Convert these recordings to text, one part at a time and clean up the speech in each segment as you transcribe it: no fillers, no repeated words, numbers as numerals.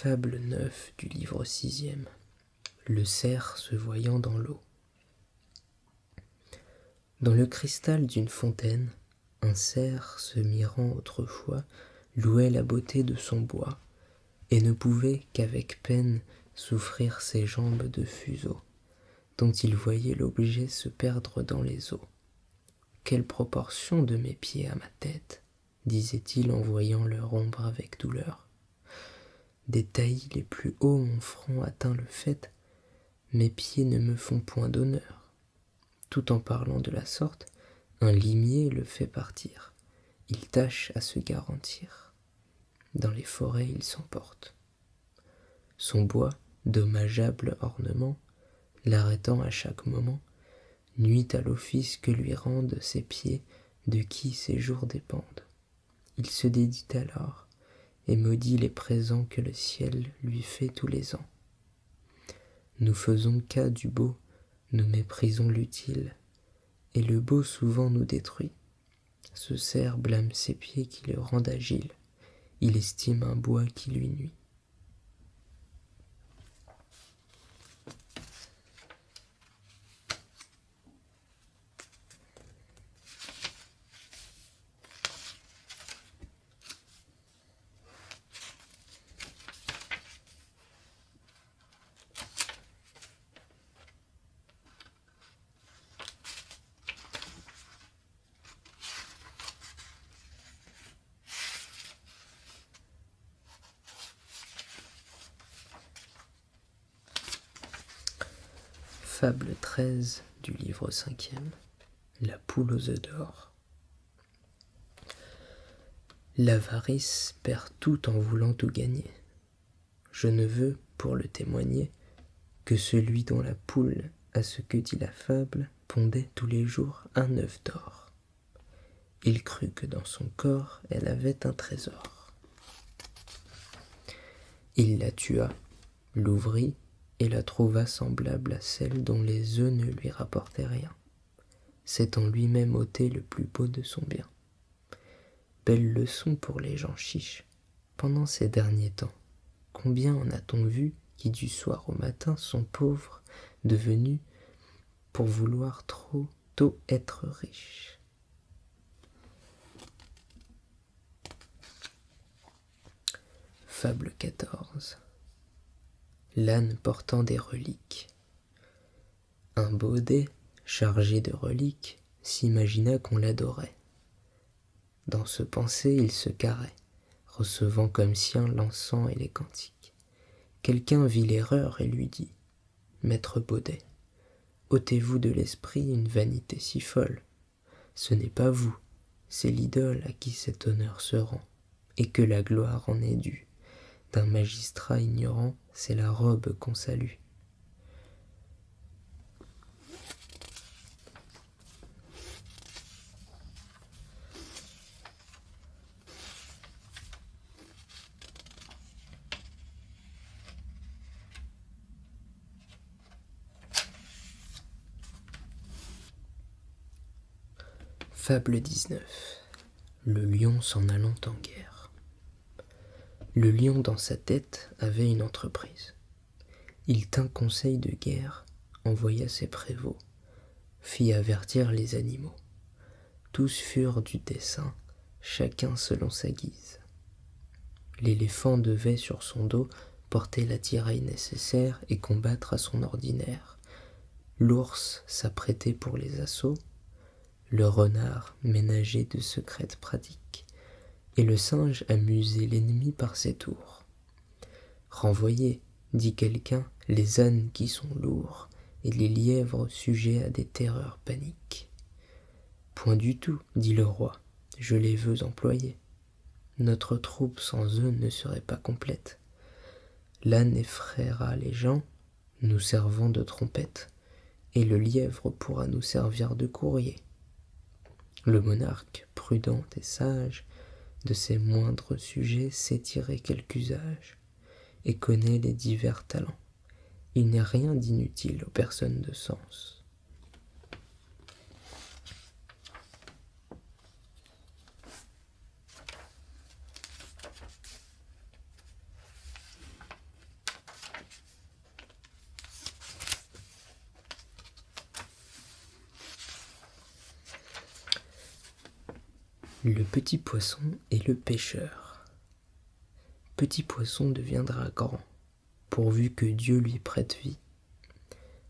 Fable 9 du livre 6e. Le cerf se voyant dans l'eau. Dans le cristal d'une fontaine, un cerf se mirant autrefois louait la beauté de son bois, et ne pouvait qu'avec peine souffrir ses jambes de fuseau, dont il voyait l'objet se perdre dans les eaux. Quelle proportion de mes pieds à ma tête, disait-il en voyant leur ombre avec douleur. Des taillis les plus hauts mon front atteint le fait, mes pieds ne me font point d'honneur. Tout en parlant de la sorte, un limier le fait partir, il tâche à se garantir. Dans les forêts il s'emporte. Son bois, dommageable ornement, l'arrêtant à chaque moment, nuit à l'office que lui rendent ses pieds de qui ses jours dépendent. Il se dédie alors et maudit les présents que le ciel lui fait tous les ans. Nous faisons cas du beau, nous méprisons l'utile, et le beau souvent nous détruit. Ce cerf blâme ses pieds qui le rendent agile, il estime un bois qui lui nuit. Fable 13 du livre 5e. La poule aux œufs d'or. L'avarice perd tout en voulant tout gagner. Je ne veux, pour le témoigner, que celui dont la poule, à ce que dit la fable, pondait tous les jours un œuf d'or. Il crut que dans son corps elle avait un trésor. Il la tua, l'ouvrit, et la trouva semblable à celle dont les œufs ne lui rapportaient rien. C'est en lui-même ôté le plus beau de son bien. Belle leçon pour les gens chiches. Pendant ces derniers temps, combien en a-t-on vu qui du soir au matin sont pauvres, devenus, pour vouloir trop tôt être riches. Fable 14. L'âne portant des reliques. Un baudet, chargé de reliques, s'imagina qu'on l'adorait. Dans ce penser, il se carrait, recevant comme sien l'encens et les cantiques. Quelqu'un vit l'erreur et lui dit : « Maître Baudet, ôtez-vous de l'esprit une vanité si folle. Ce n'est pas vous, c'est l'idole à qui cet honneur se rend, et que la gloire en est due. D'un magistrat ignorant, c'est la robe qu'on salue. » Fable 19. Le lion s'en allant en guerre. Le lion dans sa tête avait une entreprise. Il tint conseil de guerre, envoya ses prévôts, fit avertir les animaux. Tous furent du dessein, chacun selon sa guise. L'éléphant devait sur son dos porter l'attirail nécessaire et combattre à son ordinaire. L'ours s'apprêtait pour les assauts, le renard ménageait de secrètes pratiques, et le singe amusait l'ennemi par ses tours. Renvoyez, dit quelqu'un, les ânes qui sont lourds, et les lièvres sujets à des terreurs paniques. Point du tout, dit le roi, je les veux employer. Notre troupe sans eux ne serait pas complète. L'âne effraiera les gens, nous servant de trompette, et le lièvre pourra nous servir de courrier. Le monarque, prudent et sage, de ses moindres sujets sait tirer quelque usage, et connaît les divers talents. Il n'est rien d'inutile aux personnes de sens. Le petit poisson et le pêcheur. Petit poisson deviendra grand, pourvu que Dieu lui prête vie.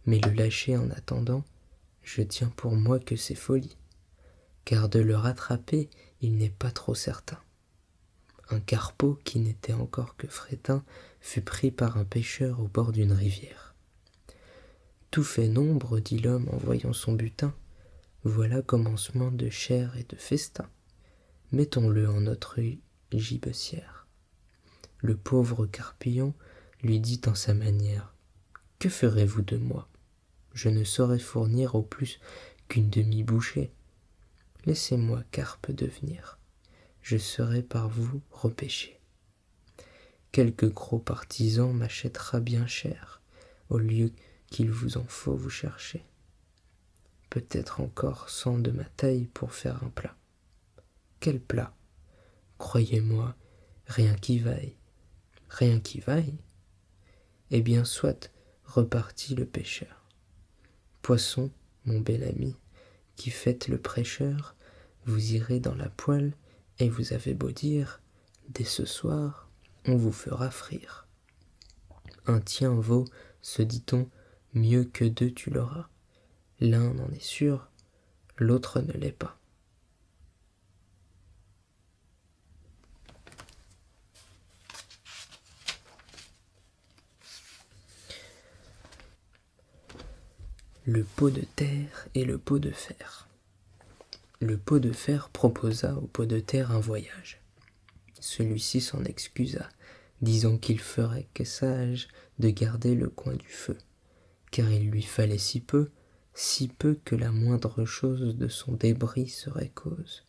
Mais le lâcher en attendant, je tiens pour moi que c'est folie, car de le rattraper, il n'est pas trop certain. Un carpeau qui n'était encore que frétin fut pris par un pêcheur au bord d'une rivière. Tout fait nombre, dit l'homme en voyant son butin, voilà commencement de chair et de festin. Mettons-le en notre gibecière. Le pauvre carpillon lui dit en sa manière, que ferez-vous de moi? Je ne saurais fournir au plus qu'une demi-bouchée. Laissez-moi carpe devenir, je serai par vous repêché. Quelque gros partisan m'achètera bien cher, au lieu qu'il vous en faut vous chercher. Peut-être encore 100 de ma taille pour faire un plat. Quel plat? Croyez-moi, rien qui vaille. Rien qui vaille? Eh bien soit, repartit le pêcheur. Poisson, mon bel ami, qui faites le prêcheur, vous irez dans la poêle, et vous avez beau dire, dès ce soir, on vous fera frire. Un tien vaut, se dit-on, mieux que deux tu l'auras. L'un en est sûr, l'autre ne l'est pas. Le pot de terre et le pot de fer. Le pot de fer proposa au pot de terre un voyage. Celui-ci s'en excusa, disant qu'il ferait que sage de garder le coin du feu, car il lui fallait si peu que la moindre chose de son débris serait cause.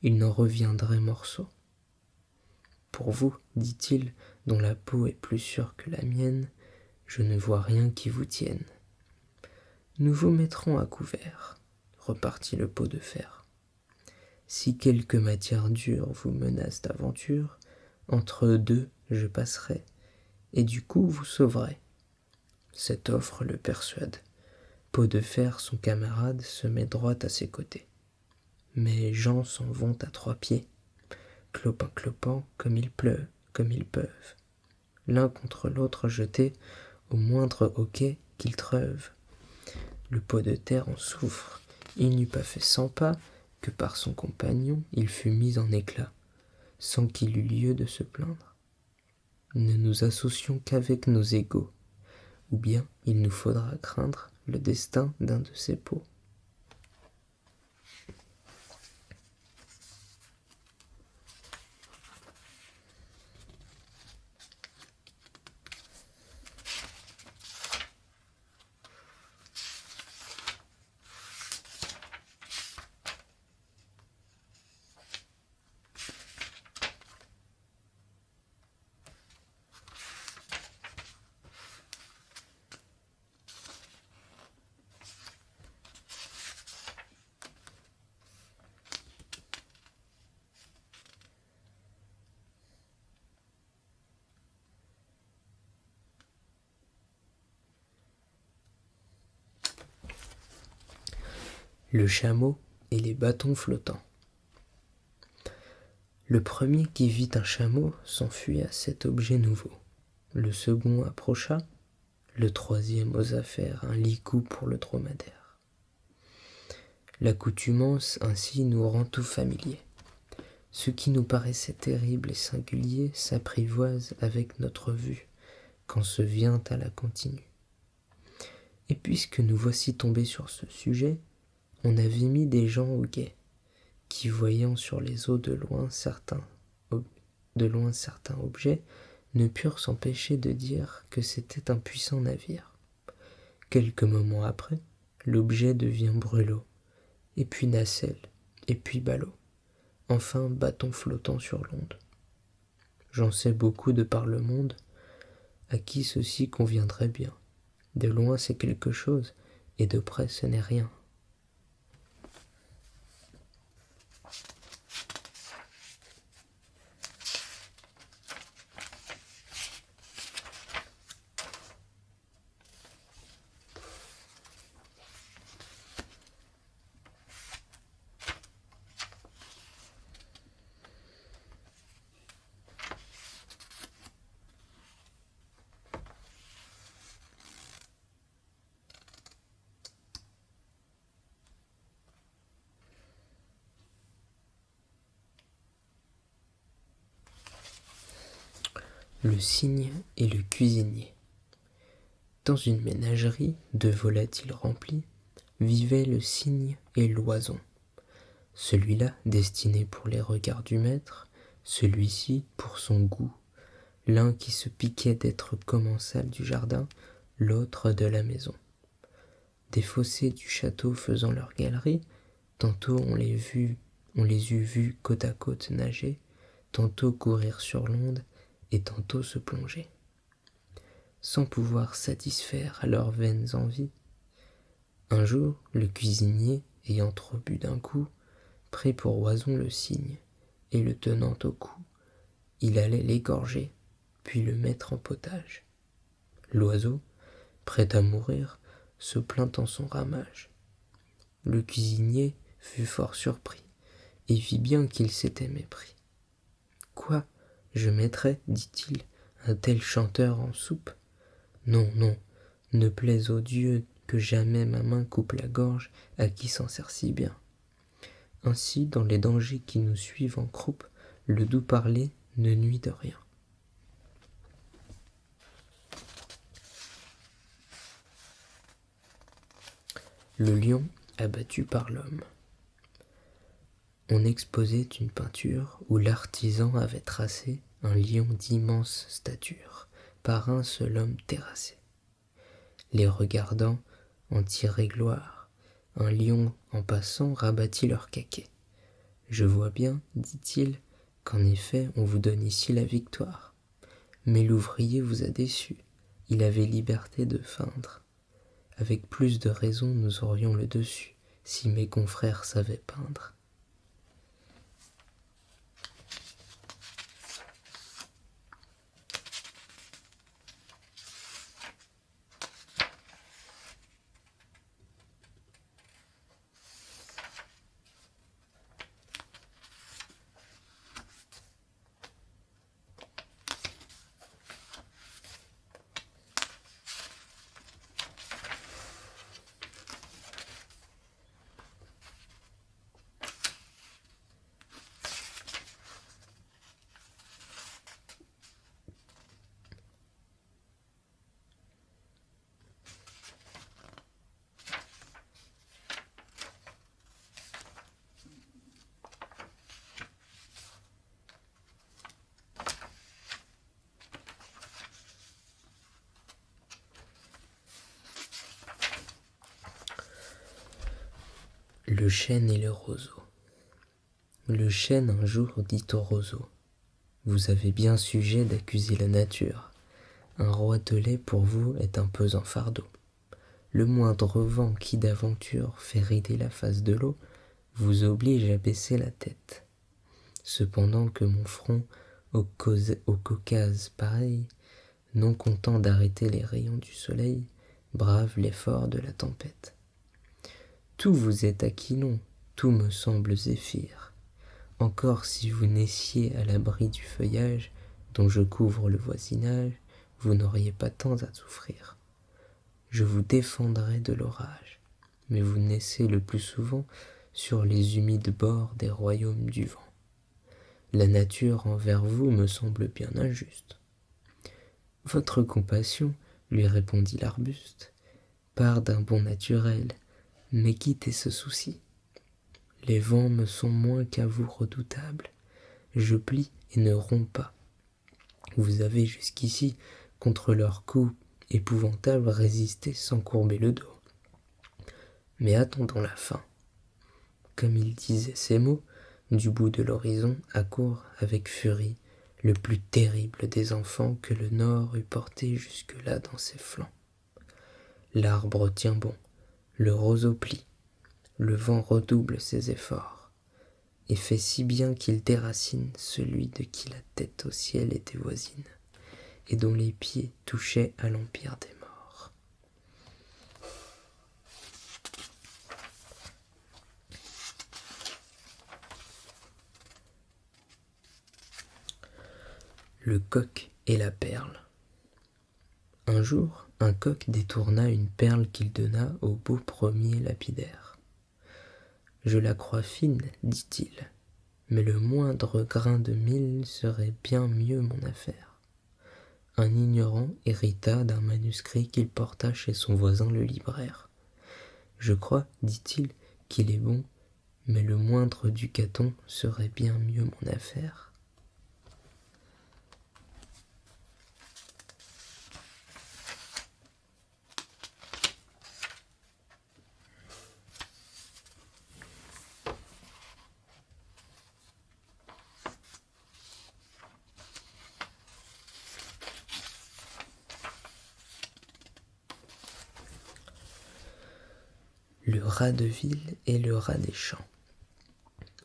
Il n'en reviendrait morceau. Pour vous, dit-il, dont la peau est plus sûre que la mienne, je ne vois rien qui vous tienne. Nous vous mettrons à couvert, repartit le pot de fer. Si quelque matière dure vous menace d'aventure, entre deux je passerai, et du coup vous sauverez. Cette offre le persuade. Pot de fer, son camarade, se met droit à ses côtés. Mais gens s'en vont à 3 pieds, clopin-clopant comme il pleut, comme ils peuvent, l'un contre l'autre jetés au moindre hoquet qu'ils treuvent. Le pot de terre en souffre, il n'eût pas fait 100 pas que par son compagnon il fut mis en éclat, sans qu'il eût lieu de se plaindre. Ne nous associons qu'avec nos égaux, ou bien il nous faudra craindre le destin d'un de ces pots. Le chameau et les bâtons flottants. Le premier qui vit un chameau s'enfuit à cet objet nouveau. Le second approcha, le troisième osa faire un licou pour le dromadaire. L'accoutumance ainsi nous rend tout familier. Ce qui nous paraissait terrible et singulier s'apprivoise avec notre vue, quand se vient à la continue. Et puisque nous voici tombés sur ce sujet, on avait mis des gens au guet, qui voyant sur les eaux de loin certains objets, ne purent s'empêcher de dire que c'était un puissant navire. Quelques moments après, l'objet devient brûlot, et puis nacelle, et puis ballot, enfin bâton flottant sur l'onde. J'en sais beaucoup de par le monde, à qui ceci conviendrait bien. De loin c'est quelque chose, et de près ce n'est rien. Le cygne et le cuisinier. Dans une ménagerie, de volatiles remplis, vivaient le cygne et l'oison. Celui-là destiné pour les regards du maître, celui-ci pour son goût, l'un qui se piquait d'être commensal du jardin, l'autre de la maison. Des fossés du château faisant leur galerie, tantôt on les eût vus côte à côte nager, tantôt courir sur l'onde et tantôt se plonger. Sans pouvoir satisfaire à leurs vaines envies, un jour le cuisinier, ayant trop bu d'un coup, prit pour oison le cygne, et le tenant au cou, il allait l'égorger, puis le mettre en potage. L'oiseau, prêt à mourir, se plaint en son ramage. Le cuisinier fut fort surpris, et vit bien qu'il s'était mépris. « Quoi, je mettrais, dit-il, un tel chanteur en soupe ? Non, non, ne plaise aux dieux que jamais ma main coupe la gorge à qui s'en sert si bien. » Ainsi, dans les dangers qui nous suivent en croupe, le doux parler ne nuit de rien. Le lion abattu par l'homme. On exposait une peinture où l'artisan avait tracé un lion d'immense stature, par un seul homme terrassé. Les regardants en tiraient gloire, un lion en passant rabattit leur caquet. « Je vois bien, dit-il, qu'en effet on vous donne ici la victoire. Mais l'ouvrier vous a déçu, il avait liberté de feindre. Avec plus de raison nous aurions le dessus, si mes confrères savaient peindre. » Le chêne et le roseau. Le chêne un jour dit au roseau : « Vous avez bien sujet d'accuser la nature. Un roitelet pour vous est un pesant fardeau. Le moindre vent qui d'aventure fait rider la face de l'eau vous oblige à baisser la tête. Cependant que mon front, au Caucase pareil, non content d'arrêter les rayons du soleil, brave l'effort de la tempête. Tout vous est aquilon, tout me semble zéphyr. Encore si vous naissiez à l'abri du feuillage dont je couvre le voisinage, vous n'auriez pas tant à souffrir. Je vous défendrai de l'orage, mais vous naissez le plus souvent sur les humides bords des royaumes du vent. La nature envers vous me semble bien injuste. » Votre compassion, lui répondit l'arbuste, part d'un bon naturel, mais quittez ce souci. Les vents me sont moins qu'à vous redoutables. Je plie et ne romps pas. Vous avez jusqu'ici, contre leurs coups épouvantables, résisté sans courber le dos. Mais attendons la fin. Comme il disait ces mots, du bout de l'horizon accourt avec furie le plus terrible des enfants que le nord eût porté jusque-là dans ses flancs. L'arbre tient bon, le roseau plie, le vent redouble ses efforts, et fait si bien qu'il déracine celui de qui la tête au ciel était voisine, et dont les pieds touchaient à l'empire des morts. Le coq et la perle. Un jour, un coq détourna une perle qu'il donna au beau premier lapidaire. « Je la crois fine, dit-il, mais le moindre grain de mil serait bien mieux mon affaire. Un ignorant hérita d'un manuscrit qu'il porta chez son voisin le libraire. « Je crois, dit-il, qu'il est bon, mais le moindre ducaton serait bien mieux mon affaire. » Le rat de ville et le rat des champs.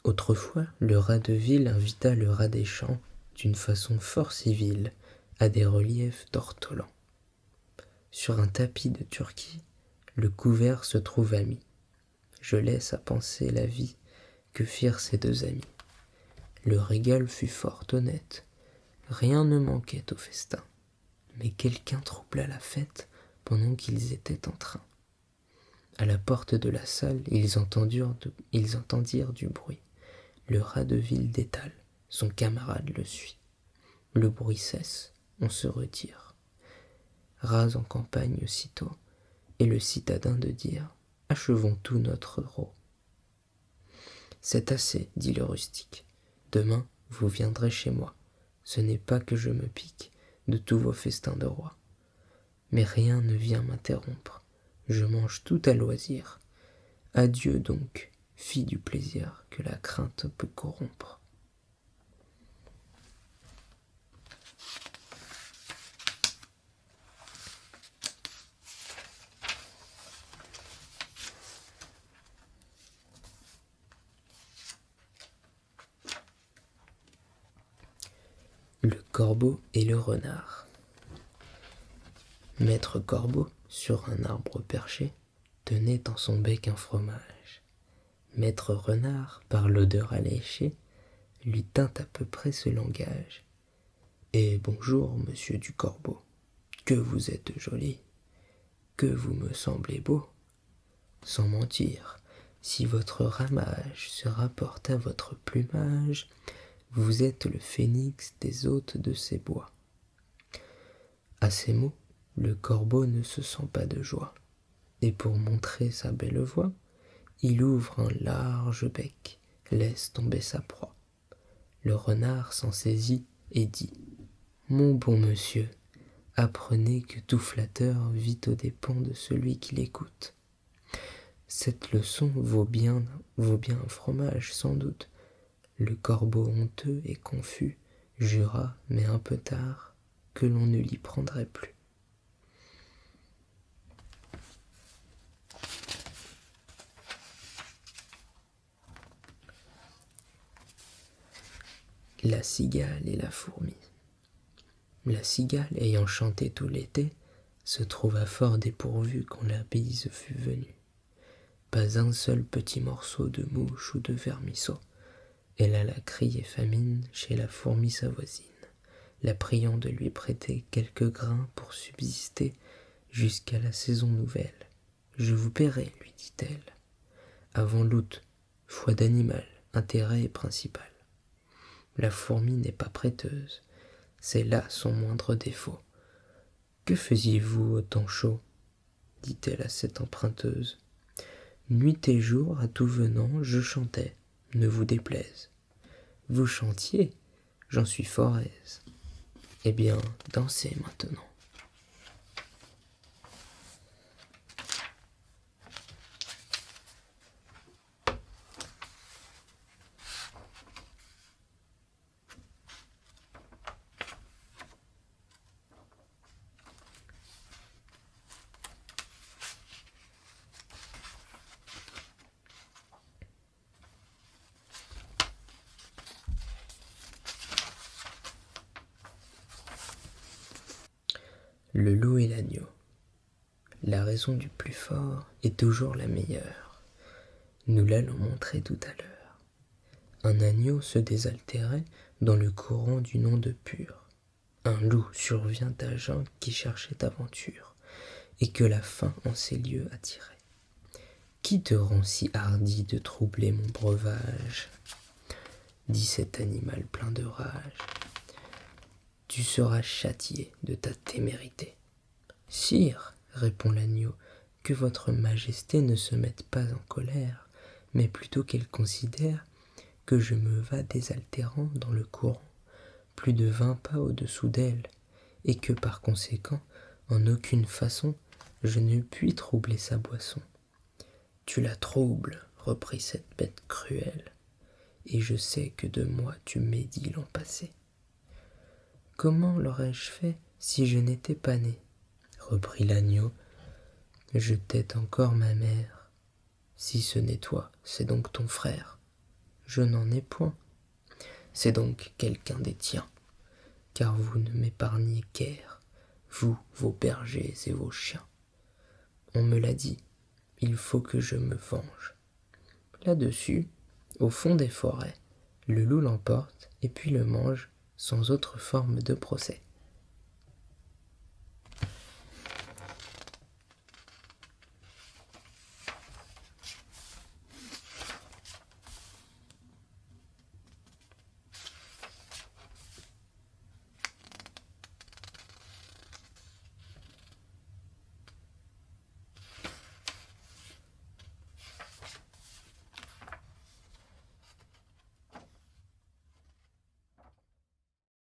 Autrefois, le rat de ville invita le rat des champs, d'une façon fort civile, à des reliefs d'ortolans. Sur un tapis de Turquie, le couvert se trouva mis. Je laisse à penser la vie que firent ces deux amis. Le régal fut fort honnête, rien ne manquait au festin, mais quelqu'un troubla la fête pendant qu'ils étaient en train. À la porte de la salle, ils entendirent du bruit. Le rat de ville détale, son camarade le suit. Le bruit cesse, on se retire. Rase en campagne aussitôt, et le citadin de dire « Achevons tout notre rot. »« C'est assez, dit le rustique. Demain, vous viendrez chez moi. Ce n'est pas que je me pique de tous vos festins de roi. Mais rien ne vient m'interrompre. Je mange tout à loisir. Adieu donc, fille du plaisir que la crainte peut corrompre. » Le corbeau et le renard. Maître Corbeau, sur un arbre perché, tenait en son bec un fromage. Maître Renard, par l'odeur alléchée, lui tint à peu près ce langage. « Et bonjour, monsieur du Corbeau, que vous êtes joli, que vous me semblez beau. Sans mentir, si votre ramage se rapporte à votre plumage, vous êtes le phénix des hôtes de ces bois. » À ces mots, le corbeau ne se sent pas de joie, et pour montrer sa belle voix, il ouvre un large bec, laisse tomber sa proie. Le renard s'en saisit et dit « Mon bon monsieur, apprenez que tout flatteur vit aux dépens de celui qui l'écoute. Cette leçon vaut bien un fromage sans doute. » Le corbeau honteux et confus jura, mais un peu tard, que l'on ne l'y prendrait plus. La cigale et la fourmi. La cigale, ayant chanté tout l'été, se trouva fort dépourvue quand la bise fut venue. Pas un seul petit morceau de mouche ou de vermisseau. Elle alla crier famine chez la fourmi sa voisine, la priant de lui prêter quelques grains pour subsister jusqu'à la saison nouvelle. « Je vous paierai, lui dit-elle. Avant l'août, foi d'animal, intérêt est principal. La fourmi n'est pas prêteuse, c'est là son moindre défaut. Que faisiez-vous au temps chaud ? Dit-elle à cette emprunteuse. Nuit et jour, à tout venant, je chantais, ne vous déplaise. Vous chantiez, j'en suis fort aise. Eh bien, dansez maintenant. » Le loup et l'agneau. La raison du plus fort est toujours la meilleure. Nous l'allons montrer tout à l'heure. Un agneau se désaltérait dans le courant d'une onde pure. Un loup survient à Jean qui cherchait aventure, et que la faim en ces lieux attirait. Qui te rend si hardi de troubler mon breuvage ? Dit cet animal plein de rage. tu seras châtié de ta témérité. » « Sire, répond l'agneau, que votre majesté ne se mette pas en colère, mais plutôt qu'elle considère que je me vas désaltérant dans le courant, plus de 20 pas au-dessous d'elle, et que par conséquent, en aucune façon, je ne puis troubler sa boisson. »« Tu la troubles, reprit cette bête cruelle, et je sais que de moi tu médis l'an passé. »« Comment l'aurais-je fait si je n'étais pas né ? » reprit l'agneau. « Je tette encore ma mère. Si ce n'est toi, c'est donc ton frère. Je n'en ai point. C'est donc quelqu'un des tiens, car vous ne m'épargnez guère, vous, vos bergers et vos chiens. On me l'a dit, il faut que je me venge. » Là-dessus, au fond des forêts, le loup l'emporte et puis le mange sans autre forme de procès.